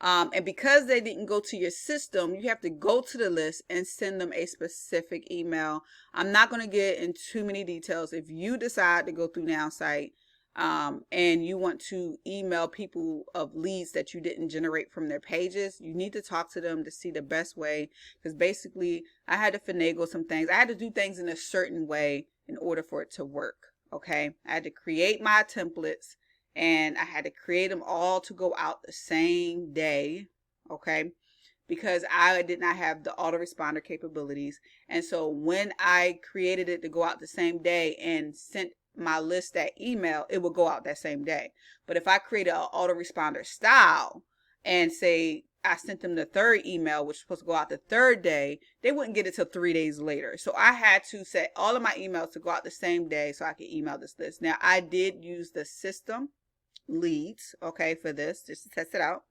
And because they didn't go to your system, you have to go to the list and send them a specific email. I'm not going to get into too many details. If you decide to go through Nowsite and you want to email people of leads that you didn't generate from their pages, you need to talk to them to see the best way. Because basically, I had to finagle some things. I had to do things in a certain way in order for it to work. Okay, I had to create my templates. And I had to create them all to go out the same day, okay, because I did not have the autoresponder capabilities. And so when I created it to go out the same day and sent my list that email, it would go out that same day. But if I created an autoresponder style and say I sent them the third email, which was supposed to go out the third day, they wouldn't get it till 3 days later. So I had to set all of my emails to go out the same day so I could email this list. Now I did use the system leads, okay, for this, just to test it out,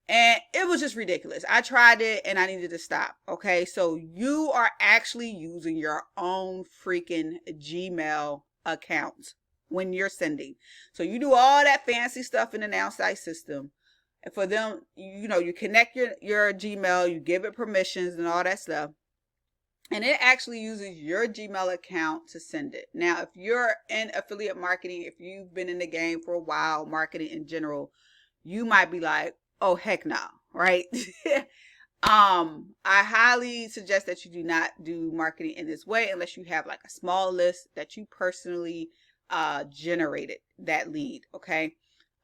and it was just ridiculous. I tried it and I needed to stop. Okay, so you are actually using your own freaking Gmail account when you're sending. So you do all that fancy stuff in the Nowsite system, and for them, you know, you connect your Gmail, you give it permissions and all that stuff, and it actually uses your Gmail account to send it. Now, if you're in affiliate marketing, if you've been in the game for a while, marketing in general, you might be like, oh, heck no, right? I highly suggest that you do not do marketing in this way unless you have like a small list that you personally generated that lead, okay?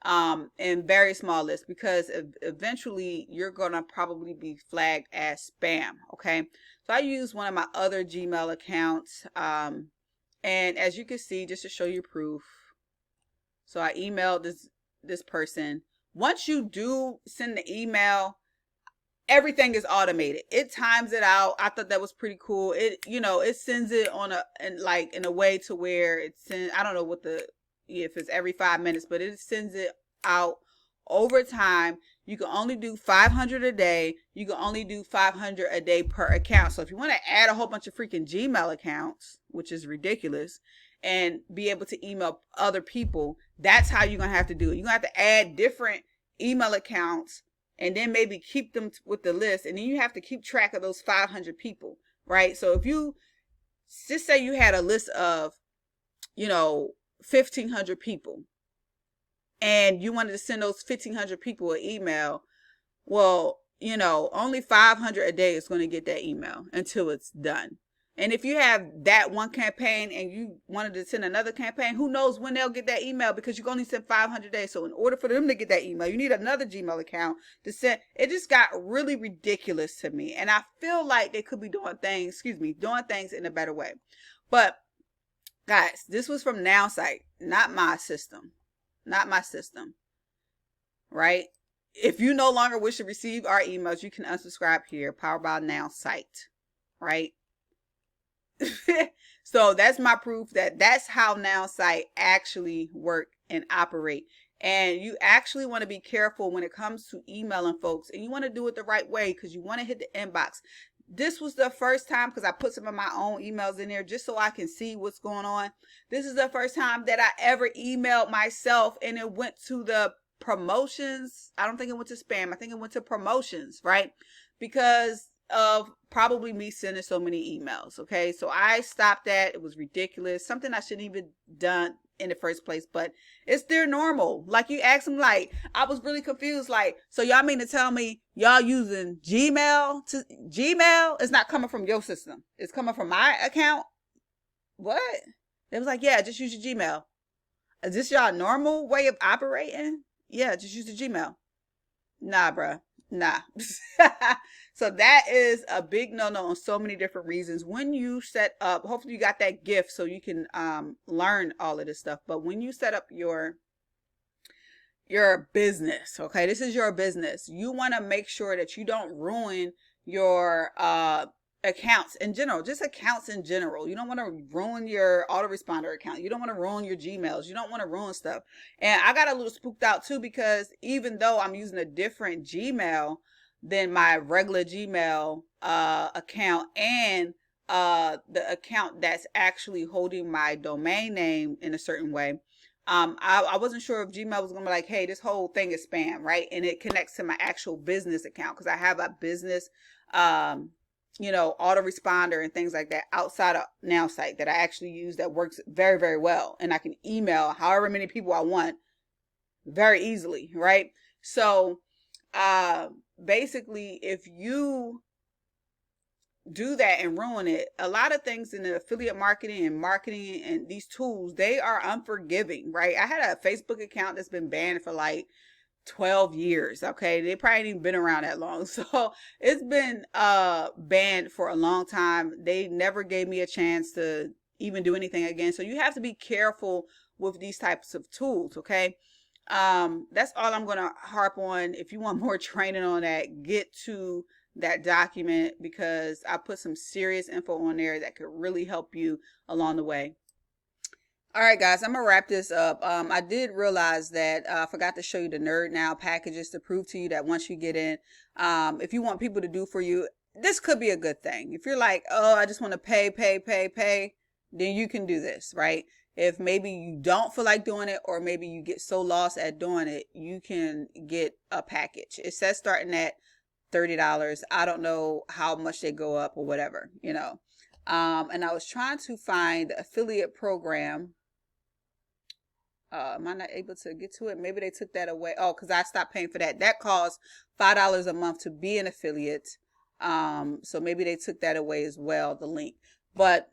And very small list, because eventually you're gonna probably be flagged as spam, okay? So I use one of my other Gmail accounts, and as you can see, just to show you proof, so I emailed this person. Once you do send the email, everything is automated. It times it out. I thought that was pretty cool. It, you know, it sends it in a way to where it sends, I don't know what if it's every 5 minutes, but it sends it out over time, you can only do 500 a day. You can only do 500 a day per account. So if you want to add a whole bunch of freaking Gmail accounts, which is ridiculous, and be able to email other people, that's how you're going to have to do it. You're going to have to add different email accounts and then maybe keep them with the list. And then you have to keep track of those 500 people, right? So if you just say you had a list of, 1,500 people, and you wanted to send those 1,500 people an email, well, only 500 a day is going to get that email until it's done. And if you have that one campaign and you wanted to send another campaign, who knows when they'll get that email, because you can only send 500 days. So in order for them to get that email, you need another Gmail account to send. It just got really ridiculous to me. And I feel like they could be doing things in a better way. But guys, this was from Nowsite, not my system. Right? If you no longer wish to receive our emails, you can unsubscribe here. Powered by Nowsite, right? So that's my proof that that's how Nowsite actually work and operate. And you actually want to be careful when it comes to emailing folks, and you want to do it the right way, because you want to hit the inbox. This was the first time, because I put some of my own emails in there just so I can see what's going on. This is the first time that I ever emailed myself and it went to the promotions. I don't think it went to spam. I think it went to promotions, right? Because of probably me sending so many emails. Okay, so I stopped that. It was ridiculous, something I shouldn't even done in the first place, but it's their normal. Like, you ask them, like, I was really confused, like, so y'all mean to tell me y'all using Gmail? It's not coming from your system, it's coming from my account? What? It was like, yeah, just use your Gmail. Is this y'all normal way of operating? Yeah, just use the Gmail. Nah, bruh. Nah. So that is a big no-no on so many different reasons. When you set up, hopefully you got that gift so you can learn all of this stuff. But when you set up your business, okay, this is your business, you want to make sure that you don't ruin your accounts in general, just accounts in general. You don't want to ruin your autoresponder account. You don't want to ruin your Gmails. You don't want to ruin stuff. And I got a little spooked out too, because even though I'm using a different Gmail than my regular Gmail account, and the account that's actually holding my domain name in a certain way, I wasn't sure if Gmail was gonna be like, hey, this whole thing is spam, right? And it connects to my actual business account, because I have a business autoresponder and things like that outside of Nowsite that I actually use, that works very, very well, and I can email however many people I want very easily, right? So basically, if you do that and ruin it, a lot of things in the affiliate marketing and these tools, they are unforgiving, right? I had a Facebook account that's been banned for like 12 years. Okay, they probably ain't even been around that long. So it's been banned for a long time. They never gave me a chance to even do anything again. So you have to be careful with these types of tools. Okay, that's all I'm gonna harp on. If you want more training on that, get to that document, because I put some serious info on there that could really help you along the way. All right, guys, I'm gonna wrap this up. I did realize that I forgot to show you the Nerd Now packages to prove to you that once you get in, if you want people to do for you, this could be a good thing. If you're like, oh, I just want to pay, then you can do this, right? If maybe you don't feel like doing it, or maybe you get so lost at doing it, you can get a package. It says starting at $30. I don't know how much they go up or whatever, And I was trying to find the affiliate program. Am I not able to get to it? Maybe they took that away. Oh, because I stopped paying for that. That costs $5 a month to be an affiliate. So maybe they took that away as well, the link. But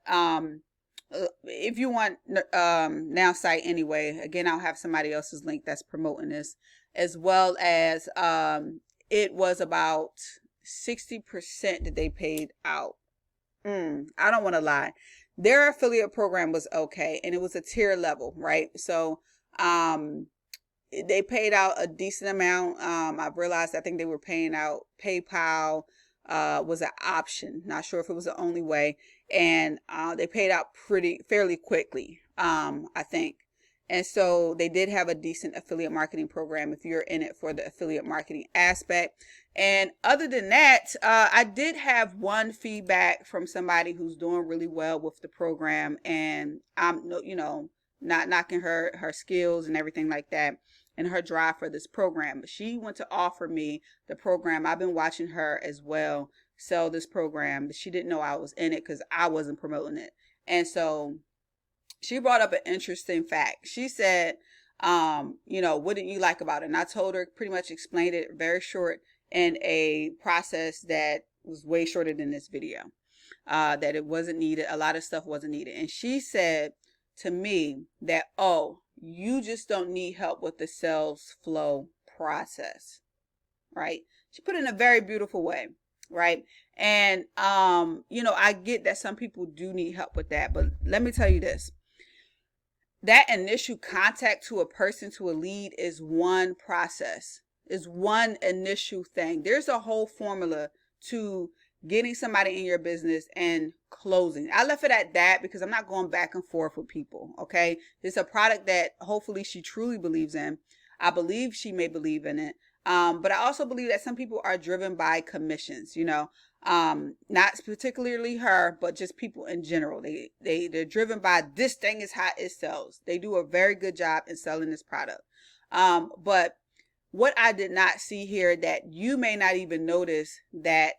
if you want Nowsite anyway, again, I'll have somebody else's link that's promoting this, as well as it was about 60% that they paid out. I don't want to lie. Their affiliate program was okay, and it was a tier level, right? So they paid out a decent amount. I've realized, I think they were paying out PayPal was an option. Not sure if it was the only way. And they paid out fairly quickly, I think. And so they did have a decent affiliate marketing program if you're in it for the affiliate marketing aspect. And other than that, I did have one feedback from somebody who's doing really well with the program, and I'm not knocking her skills and everything like that and her drive for this program, but she went to offer me the program. I've been watching her as well sell this program, but she didn't know I was in it because I wasn't promoting it. And so she brought up an interesting fact. She said, what didn't you like about it? And I told her, pretty much explained it very short in a process that was way shorter than this video, that it wasn't needed. A lot of stuff wasn't needed. And she said to me that, oh, you just don't need help with the sales flow process, right? She put it in a very beautiful way, right? And, I get that some people do need help with that, but let me tell you this. That initial contact to a person, to a lead, is one process, is one initial thing. There's a whole formula to getting somebody in your business and closing. I left it at that because I'm not going back and forth with people. Okay. It's a product that hopefully she truly believes in. I believe she may believe in it. But I also believe that some people are driven by commissions, not particularly her, but just people in general. They're driven by this thing is how it sells. They do a very good job in selling this product. But what I did not see here, that you may not even notice that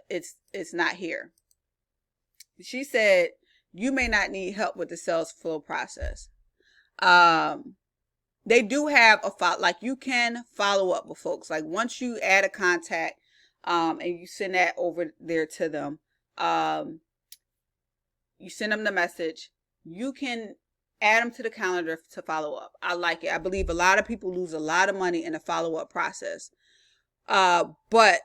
it's not here. She said you may not need help with the sales flow process. They do have you can follow up with folks. Like once you add a contact, and you send that over there to them, you send them the message, you can add them to the calendar to follow up. I like it. I believe a lot of people lose a lot of money in the follow-up process. But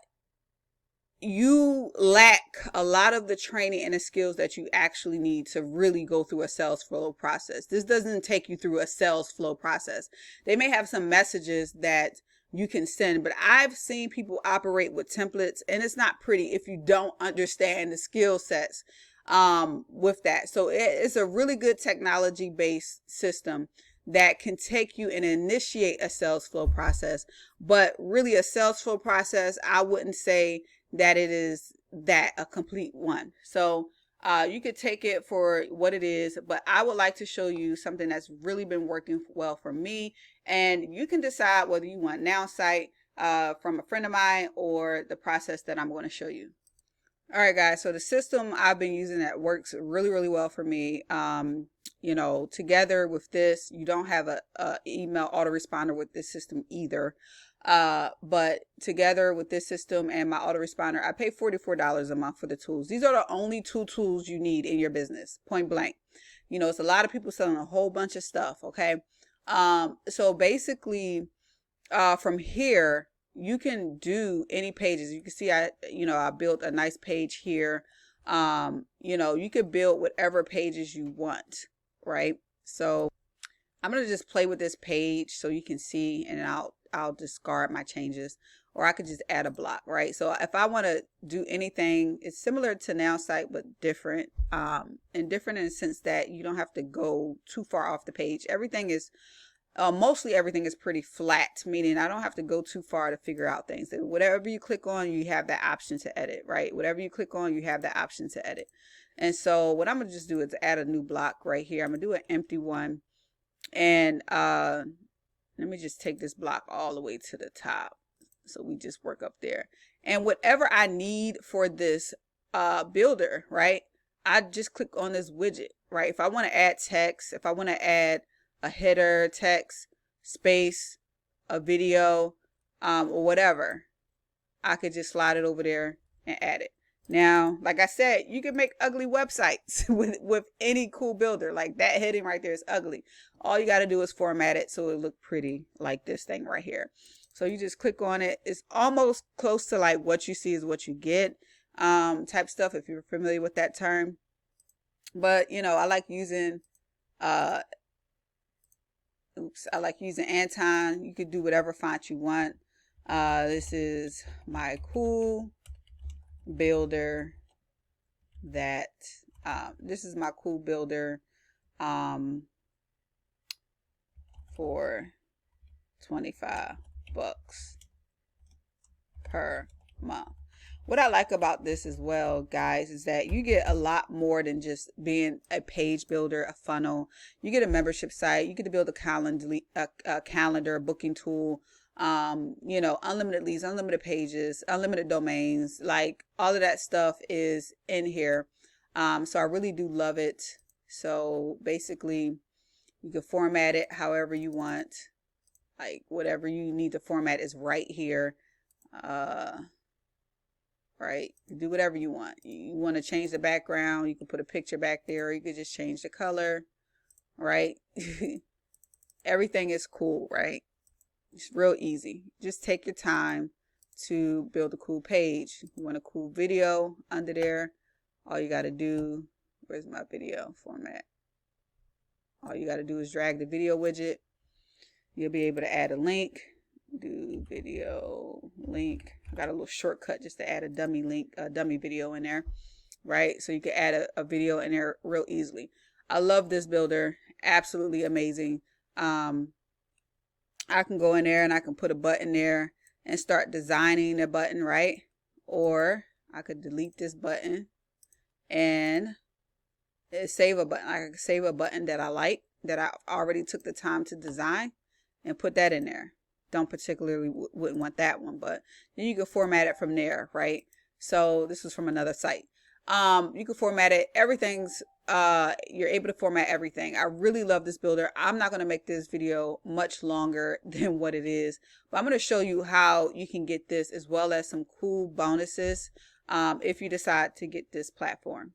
you lack a lot of the training and the skills that you actually need to really go through a sales flow process. This doesn't take you through a sales flow process. They may have some messages that you can send, but I've seen people operate with templates, and it's not pretty if you don't understand the skill sets with that. So it's a really good technology based system that can take you and initiate a sales flow process. But really a sales flow process, I wouldn't say that it is a complete one. So you could take it for what it is, but I would like to show you something that's really been working well for me. And you can decide whether you want Nowsite from a friend of mine or the process that I'm going to show you. All right, guys. So the system I've been using that works really, really well for me. Together with this, you don't have a email autoresponder with this system either. But together with this system and my autoresponder, I pay $44 a month for the tools. These are the only 2 tools you need in your business, point blank. It's a lot of people selling a whole bunch of stuff. Okay. So basically, from here, you can do any pages. You can see I built a nice page here. You could build whatever pages you want, right? So I'm going to just play with this page so you can see, and I'll discard my changes, or I could just add a block, right? So if I want to do anything, it's similar to Nowsite, but different, and different in the sense that you don't have to go too far off the page. Everything is mostly everything is pretty flat, meaning I don't have to go too far to figure out things. Whatever you click on, you have that option to edit, right? Whatever you click on, you have that option to edit. And so what I'm going to just do is add a new block right here. I'm going to do an empty one. And let me just take this block all the way to the top. So we just work up there. And whatever I need for this builder, right? I just click on this widget, right? If I want to add text, if I want to add a header, text, space, a video, or whatever, I could just slide it over there and add it. Now, like I said, you can make ugly websites with any cool builder. Like that heading right there is ugly. All you got to do is format it so it look pretty, like this thing right here. So you just click on it. It's almost close to like what you see is what you get type stuff, if you're familiar with that term. But I like using I like using aand. You could do whatever font you want. This is my cool builder that this is my cool builder for $25 per month. What I like about this as well, guys, is that you get a lot more than just being a page builder, a funnel. You get a membership site. You get to build a calendar, a booking tool, you know, unlimited leads, unlimited pages, unlimited domains, like all of that stuff is in here. So I really do love it. So basically you can format it however you want, like whatever you need to format is right here. Right, do whatever you want. You want to change the background, you can put a picture back there, or you could just change the color, right? Everything is cool, right? It's real easy. Just take your time to build a cool page. You want a cool video under there, all you got to do, where's my video format? All you got to do is drag the video widget. You'll be able to add a link. Do video link. I got a little shortcut just to add a dummy link, a dummy video in there, right? So you can add a video in there real easily. I love this builder, absolutely amazing. I can go in there and I can put a button there and start designing a button, right? Or I could delete this button and save a button. I could save a button that I like, that I already took the time to design, and put that in there. Don't particularly wouldn't want that one, but then you can format it from there, right? So this is from another site. You can format it. Everything's you're able to format everything. I really love this builder. I'm not going to make this video much longer than what it is, but I'm going to show you how you can get this, as well as some cool bonuses if you decide to get this platform.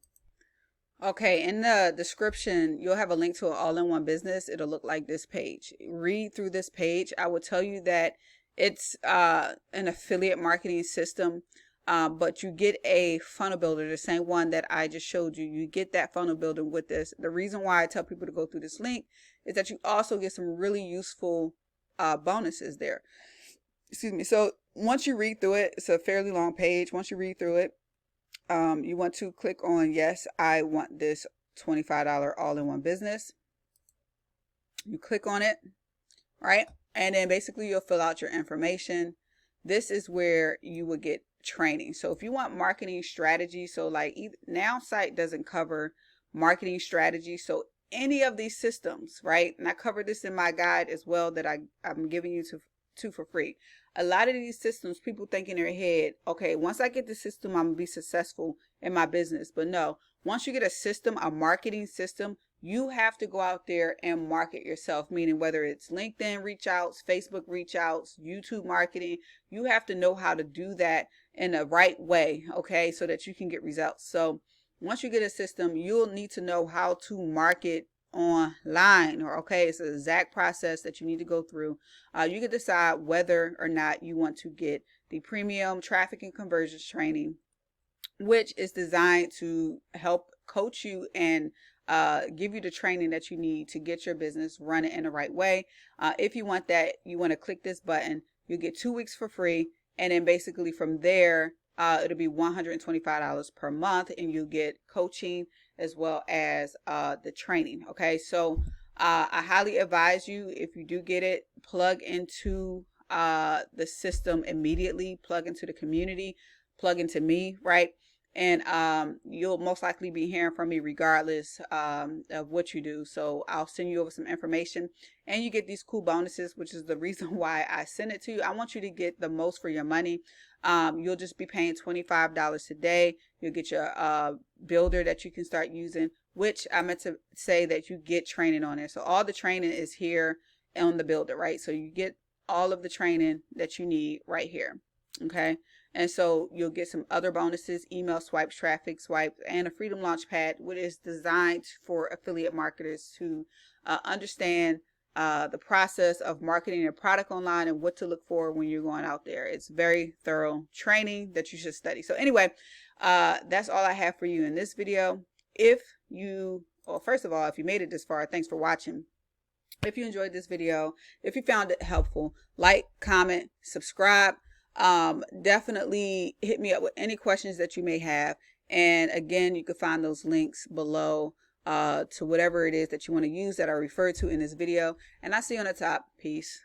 Okay, in the description, you'll have a link to an all-in-one business. It'll look like this page. Read through this page. I will tell you that it's an affiliate marketing system, but you get a funnel builder, the same one that I just showed you. You get that funnel builder with this. The reason why I tell people to go through this link is that you also get some really useful bonuses there. Excuse me. So once you read through it, it's a fairly long page. Once you read through it, you want to click on, yes, I want this $25 all-in-one business. You click on it, right? And then basically you'll fill out your information. This is where you would get training. So if you want marketing strategy, so like Nowsite doesn't cover marketing strategy. So any of these systems, right? And I covered this in my guide as well that I'm giving you to for free. A lot of these systems, people think in their head, okay, once I get the system, I'm gonna be successful in my business. But no, once you get a system, a marketing system, you have to go out there and market yourself, meaning whether it's LinkedIn reach outs, Facebook reach outs, YouTube marketing, you have to know how to do that in the right way, okay, so that you can get results. So once you get a system, you'll need to know how to market online, or okay, it's an exact process that you need to go through. You can decide whether or not you want to get the premium traffic and conversions training, which is designed to help coach you and give you the training that you need to get your business running in the right way. If you want that, you want to click this button. You get 2 weeks for free, and then basically from there it'll be $125 per month, and you get coaching as well as the training. Okay, so I highly advise you, if you do get it, plug into the system immediately, plug into the community, plug into me, right? And you'll most likely be hearing from me regardless of what you do. So I'll send you over some information, and you get these cool bonuses, which is the reason why I send it to you. I want you to get the most for your money. You'll just be paying $25 today. You'll get your builder that you can start using, which I meant to say that you get training on there. So all the training is here on the builder, right? So you get all of the training that you need right here. Okay. And so you'll get some other bonuses: email swipes, traffic swipes, and a Freedom Launchpad, which is designed for affiliate marketers to understand the process of marketing a product online and what to look for when you're going out there. It's very thorough training that you should study. So anyway, that's all I have for you in this video. Well, first of all, if you made it this far, thanks for watching. If you enjoyed this video, if you found it helpful, like, comment, subscribe. Definitely hit me up with any questions that you may have. And again, you can find those links below to whatever it is that you want to use that are referred to in this video. And I'll see you on the top. Peace.